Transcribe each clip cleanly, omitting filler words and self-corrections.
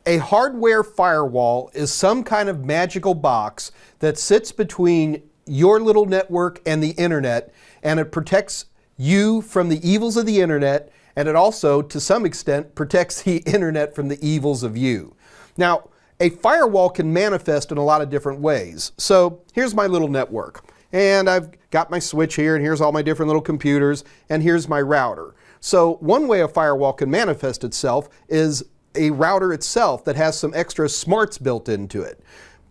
A hardware firewall is some kind of magical box that sits between your little network and the internet, and it protects you from the evils of the internet, and it also, to some extent, protects the internet from the evils of you. Now, a firewall can manifest in a lot of different ways. So here's my little network, and I've got my switch here, and here's all my different little computers, and here's my router. So one way a firewall can manifest itself is a router itself that has some extra smarts built into it.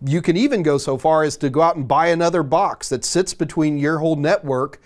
You can even go so far as to go out and buy another box that sits between your whole network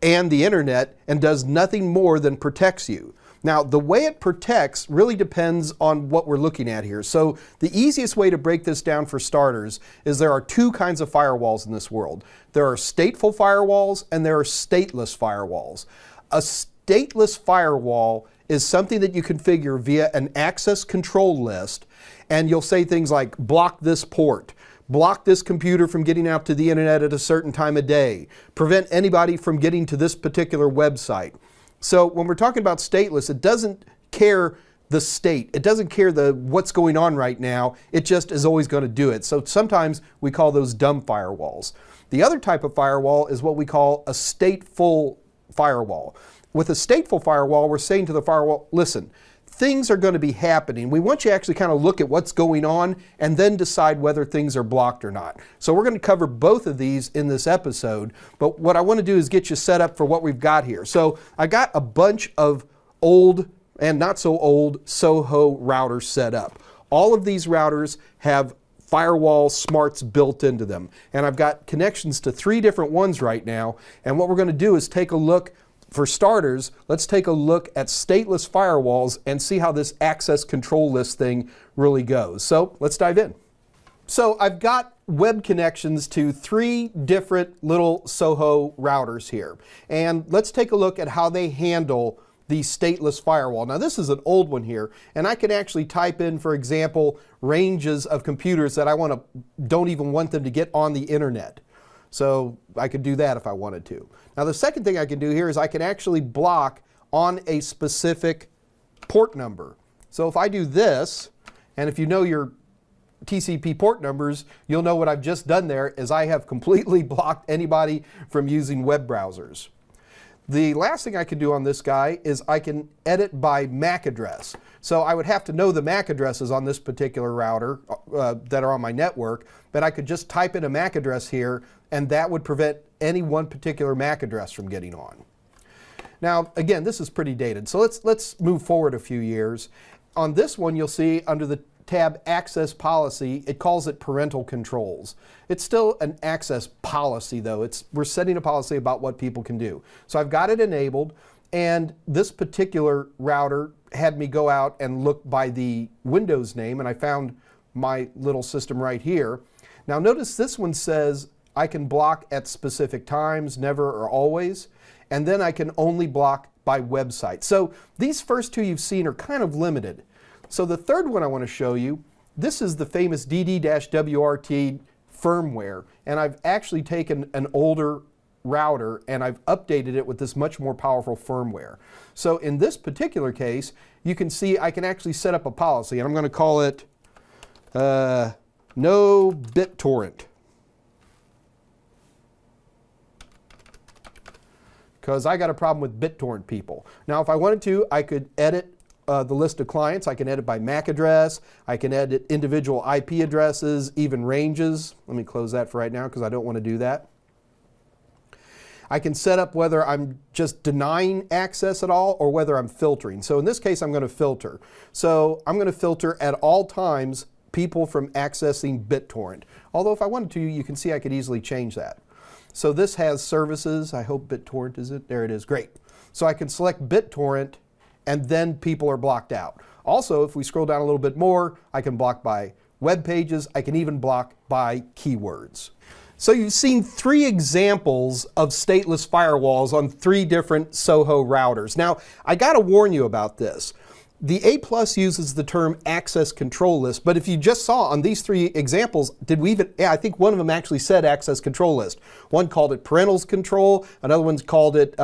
and the internet and does nothing more than protects you. Now, the way it protects really depends on what we're looking at here. So the easiest way to break this down for starters is there are two kinds of firewalls in this world. There are stateful firewalls and there are stateless firewalls. A stateless firewall is something that you configure via an access control list, and you'll say things like block this port, block this computer from getting out to the internet at a certain time of day, prevent anybody from getting to this particular website. So when we're talking about stateless, it doesn't care the state. It doesn't care what's going on right now. It just is always going to do it. So sometimes we call those dumb firewalls. The other type of firewall is what we call a stateful firewall. With a stateful firewall, we're saying to the firewall, listen, things are going to be happening. We want you to actually kind of look at what's going on and then decide whether things are blocked or not. So we're going to cover both of these in this episode, but what I want to do is get you set up for what we've got here. So I got a bunch of old and not so old Soho routers set up. All of these routers have firewall smarts built into them, and I've got connections to 3 different ones right now, and what we're going to do is take a look. For starters, let's take a look at stateless firewalls and see how this access control list thing really goes. So let's dive in. So I've got web connections to 3 different little Soho routers here. And let's take a look at how they handle the stateless firewall. Now this is an old one here, and I can actually type in, for example, ranges of computers that I don't even want them to get on the internet. So I could do that if I wanted to. Now the second thing I can do here is I can actually block on a specific port number. So if I do this, and if you know your TCP port numbers, you'll know what I've just done there is I have completely blocked anybody from using web browsers. The last thing I can do on this guy is I can edit by MAC address. So I would have to know the MAC addresses on this particular router that are on my network, but I could just type in a MAC address here, and that would prevent any one particular MAC address from getting on. Now, again, this is pretty dated, so let's move forward a few years. On this one, you'll see under the tab Access Policy, it calls it Parental Controls. It's still an access policy, though. We're setting a policy about what people can do. So I've got it enabled, and this particular router had me go out and look by the Windows name, and I found my little system right here. Now notice this one says I can block at specific times, never or always, and then I can only block by website. So these first 2 you've seen are kind of limited. So the third one I want to show you, this is the famous DD-WRT firmware, and I've actually taken an older router and I've updated it with this much more powerful firmware. So in this particular case, you can see I can actually set up a policy, and I'm going to call it no BitTorrent, because I got a problem with BitTorrent people. Now if I wanted to, I could edit the list of clients. I can edit by MAC address. I can edit individual IP addresses, even ranges. Let me close that for right now because I don't want to do that. I can set up whether I'm just denying access at all or whether I'm filtering. So in this case, I'm going to filter. So I'm going to filter at all times people from accessing BitTorrent. Although if I wanted to, you can see I could easily change that. So this has services. I hope BitTorrent is it. There it is. Great. So I can select BitTorrent, and then people are blocked out. Also, if we scroll down a little bit more, I can block by web pages. I can even block by keywords. So you've seen 3 examples of stateless firewalls on 3 different Soho routers. Now, I got to warn you about this. The A+ uses the term access control list, but if you just saw on these three examples, did we even, yeah, I think one of them actually said access control list. One called it parentals control, another one's called it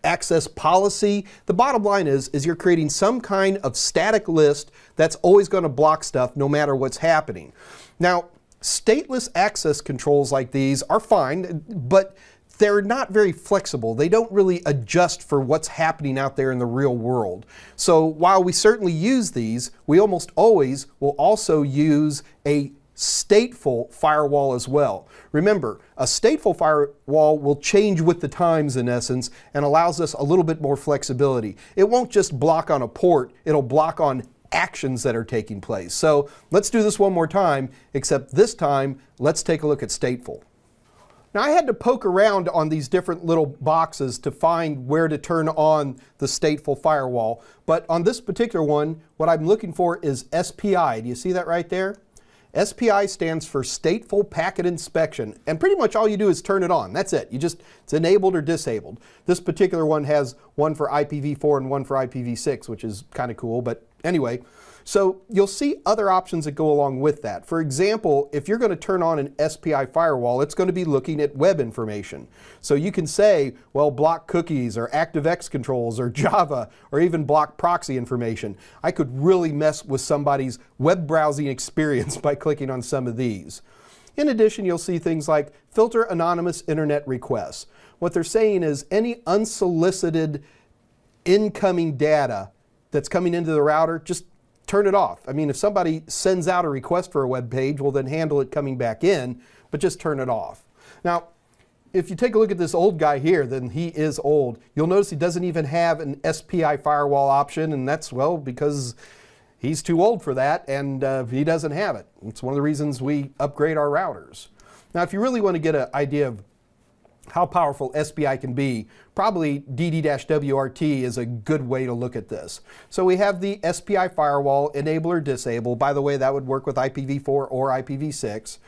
access policy. The bottom line is you're creating some kind of static list that's always going to block stuff no matter what's happening. Now, stateless access controls like these are fine, but they're not very flexible. They don't really adjust for what's happening out there in the real world. So while we certainly use these, we almost always will also use a stateful firewall as well. Remember, a stateful firewall will change with the times in essence and allows us a little bit more flexibility. It won't just block on a port, it'll block on actions that are taking place. So let's do this one more time, except this time, let's take a look at stateful. Now I had to poke around on these different little boxes to find where to turn on the stateful firewall. But on this particular one, what I'm looking for is SPI. Do you see that right there? SPI stands for Stateful Packet Inspection. And pretty much all you do is turn it on. That's it. It's enabled or disabled. This particular one has one for IPv4 and one for IPv6, which is kind of cool. But anyway, so you'll see other options that go along with that. For example, if you're going to turn on an SPI firewall, it's going to be looking at web information. So you can say, well, block cookies or ActiveX controls or Java or even block proxy information. I could really mess with somebody's web browsing experience by clicking on some of these. In addition, you'll see things like filter anonymous internet requests. What they're saying is any unsolicited incoming data that's coming into the router, just turn it off. I mean, if somebody sends out a request for a web page, well then handle it coming back in, but just turn it off. Now, if you take a look at this old guy here, then he is old. You'll notice he doesn't even have an SPI firewall option, and that's, well, because he's too old for that, and he doesn't have it. It's one of the reasons we upgrade our routers. Now, if you really want to get an idea of how powerful SPI can be, probably DD-WRT is a good way to look at this. So we have the SPI firewall, enable or disable. By the way, that would work with IPv4 or IPv6.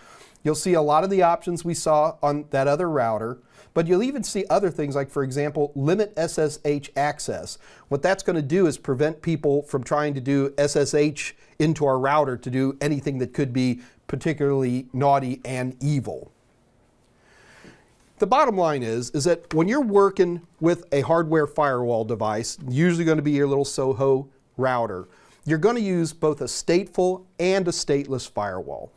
You'll see a lot of the options we saw on that other router, but you'll even see other things like, for example, limit SSH access. What that's going to do is prevent people from trying to do SSH into our router to do anything that could be particularly naughty and evil. The bottom line is that when you're working with a hardware firewall device, usually going to be your little Soho router, you're going to use both a stateful and a stateless firewall.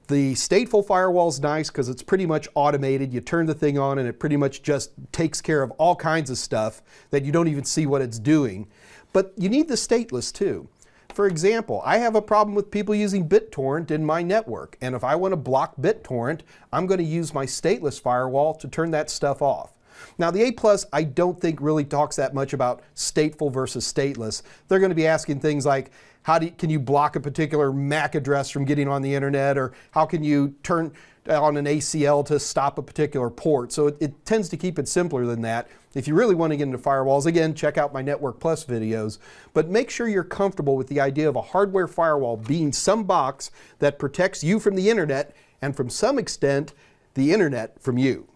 The stateful firewall is nice because it's pretty much automated. You turn the thing on and it pretty much just takes care of all kinds of stuff that you don't even see what it's doing. But you need the stateless too. For example, I have a problem with people using BitTorrent in my network, and if I want to block BitTorrent, I'm going to use my stateless firewall to turn that stuff off. Now the A+, I don't think really talks that much about stateful versus stateless. They're going to be asking things like, can you block a particular MAC address from getting on the internet, or how can you turn on an ACL to stop a particular port? So it tends to keep it simpler than that. If you really want to get into firewalls, again, check out my Network Plus videos, but make sure you're comfortable with the idea of a hardware firewall being some box that protects you from the internet and, from some extent, the internet from you.